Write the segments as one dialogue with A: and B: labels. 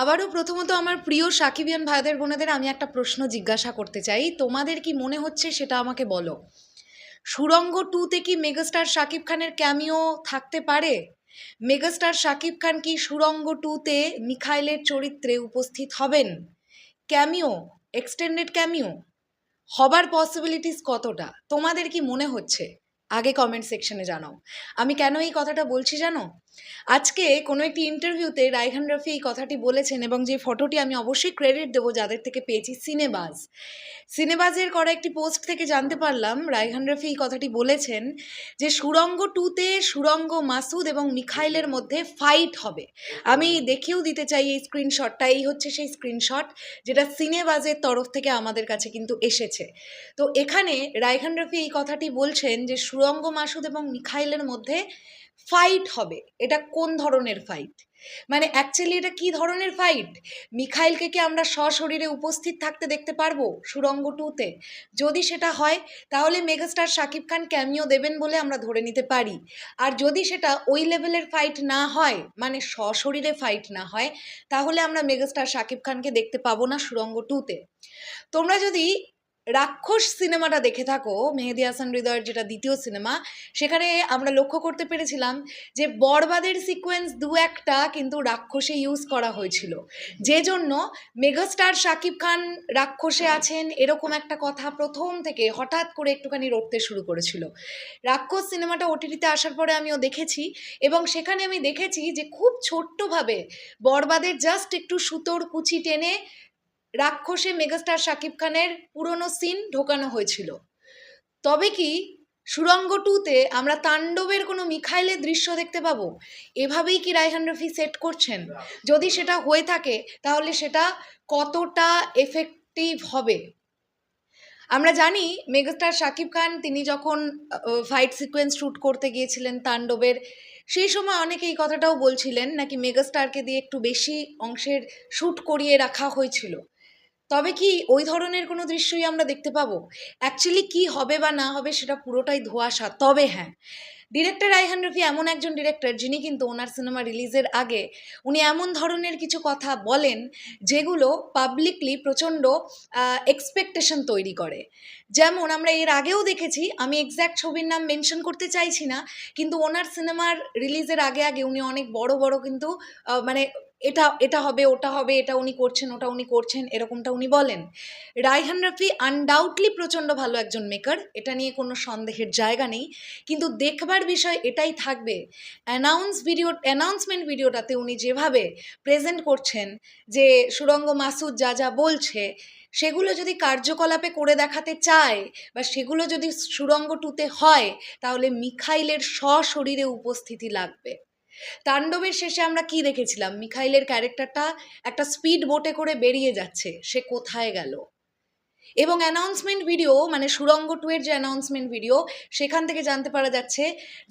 A: আবারও প্রথমত আমার প্রিয় সাকিবিয়ান ভাইদের বোনেদের আমি একটা প্রশ্ন জিজ্ঞাসা করতে চাই, তোমাদের কি মনে হচ্ছে সেটা আমাকে বলো। সুড়ঙ্গ 2-তে কি মেগাস্টার শাকিব খানের ক্যামিও থাকতে পারে? মেগাস্টার শাকিব খান কি সুড়ঙ্গ 2-তে মিখাইলের চরিত্রে উপস্থিত হবেন? ক্যামিও, এক্সটেন্ডেড ক্যামিও হবার পসিবিলিটিস কতটা তোমাদের কি মনে হচ্ছে? আগে কমেন্ট সেকশনে জানাও। আমি কেন এই কথাটা বলছি জানো? আজকে কোনো একটি ইন্টারভিউতে রায়হান রাফি এই কথাটি বলেছেন, এবং যে ফটোটি আমি অবশ্যই ক্রেডিট দেবো যাদের থেকে পেয়েছি, সিনেবাজের করা একটি পোস্ট থেকে জানতে পারলাম রায়হান রাফি এই কথাটি বলেছেন যে সুড়ঙ্গ 2-তে সুড়ঙ্গ মাসুদ এবং মিখাইলের মধ্যে ফাইট হবে। আমি দেখিয়েও দিতে চাই এই স্ক্রিনশটটা, এই হচ্ছে সেই স্ক্রিনশট যেটা সিনেবাজের তরফ থেকে আমাদের কাছে কিন্তু এসেছে। তো এখানে রায়হান রাফি এই কথাটি বলছেন যে সুড়ঙ্গ মাসুদ এবং মিখাইলের মধ্যে ফাইট হবে। এটা কোন ধরনের ফাইট, মানে অ্যাকচুয়ালি এটা কি ধরনের ফাইট? মিখাইলকে কি আমরা সশরীরে উপস্থিত থাকতে দেখতে পারবো সুড়ঙ্গ 2-তে? যদি সেটা হয় তাহলে মেগাস্টার শাকিব খান ক্যামিও দেবেন বলে আমরা ধরে নিতে পারি। আর যদি সেটা ওই লেভেলের ফাইট না হয়, মানে সশরীরে ফাইট না হয়, তাহলে আমরা মেগাস্টার শাকিব খানকে দেখতে পাবো না সুড়ঙ্গ 2-তে। তোমরা যদি রাক্ষস সিনেমাটা দেখে থাকো, মেহেদী হাসান হৃদয়ের যেটা দ্বিতীয় সিনেমা, সেখানে আমরা লক্ষ্য করতে পেরেছিলাম যে বরবাদের সিকোয়েন্স দু একটা কিন্তু রাক্ষসে ইউজ করা হয়েছিল, যে জন্য মেগাস্টার শাকিব খান রাক্ষসে আছেন এরকম একটা কথা প্রথম থেকে হঠাৎ করে একটুখানি রটতে শুরু করেছিল। রাক্ষস সিনেমাটা ওটিটিতে আসার পরে আমিও দেখেছি, এবং সেখানে আমি দেখেছি যে খুব ছোট্টভাবে বরবাদের জাস্ট একটু সুতোর কুচি টেনে রাক্ষসে মেগাস্টার শাকিব খানের পুরনো সিন ঢোকানো হয়েছিল। তবে কি সুড়ঙ্গ 2-তে আমরা তাণ্ডবের কোনো মিখাইলের দৃশ্য দেখতে পাবো? এভাবেই কি রায়হান রফি সেট করছেন? যদি সেটা হয়ে থাকে তাহলে সেটা কতটা এফেক্টিভ হবে? আমরা জানি মেগাস্টার শাকিব খান তিনি যখন ফাইট সিকোয়েন্স শ্যুট করতে গিয়েছিলেন তাণ্ডবের, সেই সময় অনেকে এই কথাটাও বলছিলেন নাকি মেগাস্টারকে দিয়ে একটু বেশি অংশের শ্যুট করিয়ে রাখা হয়েছিল। তবে কি ওই ধরনের কোনো দৃশ্যই আমরা দেখতে পাবো? অ্যাকচুয়ালি কি হবে বা না হবে সেটা পুরোটাই ধোঁয়াশা। তবে হ্যাঁ, ডিরেক্টর রায়হান রফি এমন একজন ডিরেক্টর যিনি কিন্তু ওনার সিনেমা রিলিজের আগে উনি এমন ধরনের কিছু কথা বলেন যেগুলো পাবলিকলি প্রচণ্ড এক্সপেকটেশন তৈরি করে। যেমন আমরা এর আগেও দেখেছি, আমি এক্স্যাক্ট ছবির নাম মেনশন করতে চাইছি না, কিন্তু ওনার সিনেমার রিলিজের আগে আগে উনি অনেক বড় বড় কিন্তু মানে এটা এটা হবে, ওটা হবে, এটা উনি করছেন, ওটা উনি করছেন, এরকমটা উনি বলেন। রায়হান রাফি আনডাউটলি প্রচণ্ড ভালো একজন মেকার, এটা নিয়ে কোনো সন্দেহের জায়গা নেই, কিন্তু দেখবার বিষয় এটাই থাকবে অ্যানাউন্সমেন্ট ভিডিওটাতে উনি যেভাবে প্রেজেন্ট করছেন, যে সুড়ঙ্গ মাসুদ যা যা বলছে সেগুলো যদি কার্যকলাপে করে দেখাতে চায় বা সেগুলো যদি সুড়ঙ্গ 2-তে হয়, তাহলে মিখাইলের সশরীরে উপস্থিতি লাগবে। তাণ্ডবের শেষে আমরা কি দেখেছিলাম? মিখাইলের ক্যারেক্টারটা একটা স্পিড বোটে করে বেরিয়ে যাচ্ছে, সে কোথায় গেল? এবং অ্যানাউন্সমেন্ট ভিডিও, মানে সুড়ঙ্গ 2-এর যে অ্যানাউন্সমেন্ট ভিডিও, সেখান থেকে জানতে পারা যাচ্ছে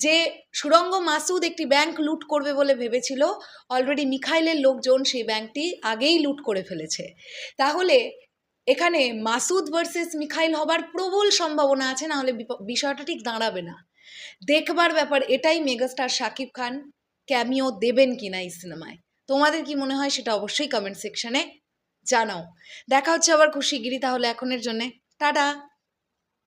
A: যে সুড়ঙ্গ মাসুদ একটি ব্যাংক লুট করবে বলে ভেবেছিল, অলরেডি মিখাইলের লোকজন সেই ব্যাংকটি আগেই লুট করে ফেলেছে। তাহলে এখানে মাসুদ ভার্সেস মিখাইল হবার প্রবল সম্ভাবনা আছে, না হলে বিষয়টা ঠিক দাঁড়াবে না। দেখবার ব্যাপার এটাই, মেগাস্টার শাকিব খান ক্যামিও দেবেন কিনা এই সিনেমায়। তোমাদের কি মনে হয় সেটা অবশ্যই কমেন্ট সেকশনে জানাও। দেখা হচ্ছে আবার খুব শিগগিরই, তাহলে এখনের জন্যে টাটা।